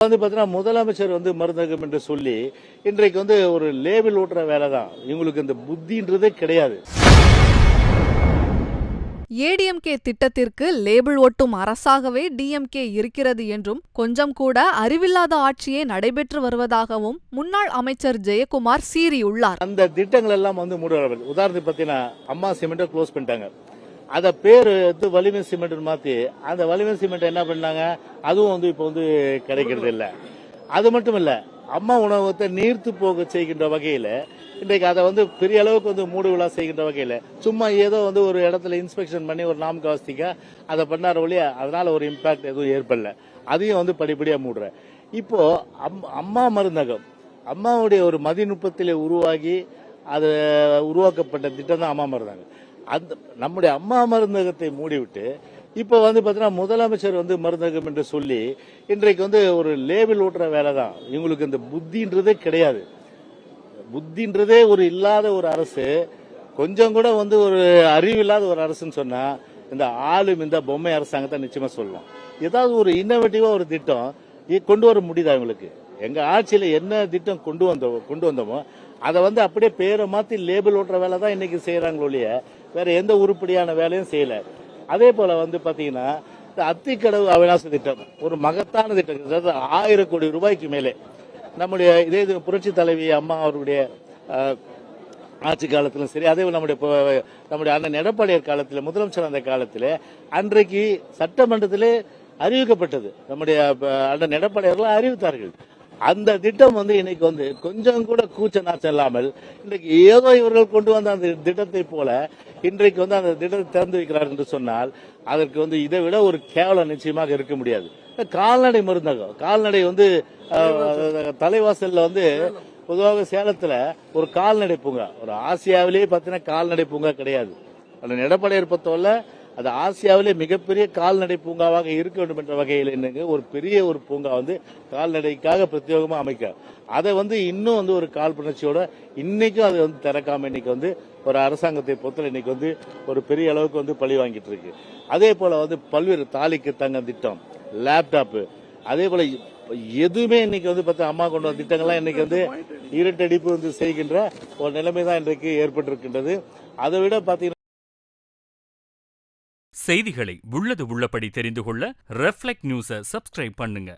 பார்த்தீங்கன்னா முதலமைச்சர் மருந்தகம் என்று சொல்லி இன்றைக்கு ஒரு லேபிள் ஓட்டுற வேலை தான். இவங்களுக்கு இந்த புத்தின்றதே கிடையாது. ஏடிஎம்கே திட்டத்திற்கு லேபிள் ஒட்டும் அரசாகவே டிஎம்கே இருக்கிறது என்றும் கொஞ்சம் கூட அறிவில்லாத ஆட்சியே நடைபெற்று வருவதாகவும் முன்னாள் அமைச்சர் ஜெயக்குமார் சீறியுள்ளார். அந்த திட்டங்கள் எல்லாம் மூடுறாங்க. உதாரணத்துக்கு பார்த்தீங்கன்னா அம்மா சிமெண்ட்டை க்ளோஸ் பண்ணிட்டாங்க. அத பேரு வலிமை சிமெண்ட் மாத்தி அந்த வலிமை சிமெண்ட் என்ன பண்ணாங்க, அதுவும் இப்போ கிடைக்கிறது இல்ல. அது மட்டும் இல்ல, அம்மா உணவகத்தை நீர்த்து போக செய்கின்ற வகையில இன்றைக்கு அதை பெரிய அளவுக்கு மூடு விழா செய்கின்ற வகையில சும்மா ஏதோ ஒரு இடத்துல இன்ஸ்பெக்ஷன் பண்ணி ஒரு நாமகாஸ்திக்கா அதை பண்ணார ஒழிய அதனால ஒரு இம்பாக்ட் எதுவும் ஏற்படல. அதையும் படிப்படியா மூடுற. இப்போ அம்மா மருந்தகம் அம்மாவுடைய ஒரு மதிநுட்பத்திலே உருவாகி அது உருவாக்கப்பட்ட திட்டம் தான் அம்மா மருந்தகம். அந்த நம்முடைய அம்மா மருந்தகத்தை மூடிவிட்டு இப்ப பாத்தீங்கன்னா முதலமைச்சர் மருந்தகம் என்று சொல்லி இன்றைக்கு ஒரு லேபிள் ஓட்டுற வேலை தான். இவங்களுக்கு இந்த புத்தின்றதே கிடையாது. புத்தின்றதே இல்லாத ஒரு அரசு, கொஞ்சம் கூட ஒரு அறிவில்லாத ஒரு அரசுன்னு சொன்னா இந்த ஆளும் இந்த பொம்மை அரசாங்கத்தை நிச்சயமா சொல்லலாம். ஏதாவது ஒரு இன்னோவேட்டிவா ஒரு திட்டம் கொண்டு வர முடியுதா இவங்களுக்கு? எங்க ஆட்சியில என்ன திட்டம் கொண்டு வந்தோமோ அதை அப்படியே பேரை மாத்தி லேபிள் ஓட்டுற வேலை தான் இன்னைக்கு செய்யறாங்களோ இல்லைய வேற எந்த உருப்படியான வேலையும் செய்யல. அதே போல பாத்தீங்கன்னா இந்த அத்திக்கடவு அவிநாசி திட்டம் ஒரு மகத்தான திட்டம், 1000 கோடி ரூபாய்க்கு மேலே நம்முடைய இதே புரட்சி தலைவி அம்மா அவருடைய ஆட்சி காலத்திலும் சரி, அதே நம்முடைய அண்ணன் எடப்பாடியார் காலத்தில் முதலமைச்சர் அந்த காலத்தில் அன்றைக்கு சட்டமன்றத்திலே அறிவிக்கப்பட்டது. நம்முடைய அண்ணன் எடப்பாடியார்கள் அறிவித்தார்கள். அந்த திட்டம் இன்னைக்கு கொஞ்சம் கூட கூச்ச நாச்சம் இல்லாமல் இன்றைக்கு ஏதோ இவர்கள் கொண்டு வந்த அந்த திட்டத்தை போல இன்றைக்கு அந்த திட்டத்தை திறந்து வைக்கிறார் என்று சொன்னால் அதற்கு இதை விட ஒரு கேவலம் நிச்சயமாக இருக்க முடியாது. கால்நடை மருந்தகம், கால்நடை தலைவாசல்ல பொதுவாக சேலத்துல ஒரு கால்நடை பூங்கா, ஒரு ஆசியாவிலேயே பார்த்தீங்கன்னா கால்நடை பூங்கா கிடையாது. அந்த எடப்பாடியார் பொறுத்தவரை அது ஆசியாவிலே மிகப்பெரிய கால்நடை பூங்காவாக இருக்க வேண்டும் என்ற வகையில் ஒரு பெரிய ஒரு பூங்கா கால்நடைக்காக பிரத்யேகமா அமைக்க அதை இன்னும் ஒரு காழ்ப்புணர்ச்சியோட இன்னைக்கும் அது திறக்காம இன்னைக்கு ஒரு அரசாங்கத்தை பொறுத்தவரை இன்னைக்கு ஒரு பெரிய அளவுக்கு பழி வாங்கிட்டு இருக்கு. அதே போல பல்வேறு தாலிக்கு தங்க திட்டம், லேப்டாப், அதே போல எதுவுமே இன்னைக்கு பார்த்தா அம்மா கொண்டு வந்த திட்டங்கள்லாம் இன்னைக்கு இருட்டடிப்பு செய்கின்ற ஒரு நிலைமை தான் இன்றைக்கு ஏற்பட்டிருக்கின்றது. அதை விட பாத்தீங்கன்னா செய்திகளை உள்ளது உள்ளபடி தெரிந்து கொள்ள ரெஃப்ளெக்ட் நியூஸை சப்ஸ்கிரைப் பண்ணுங்க.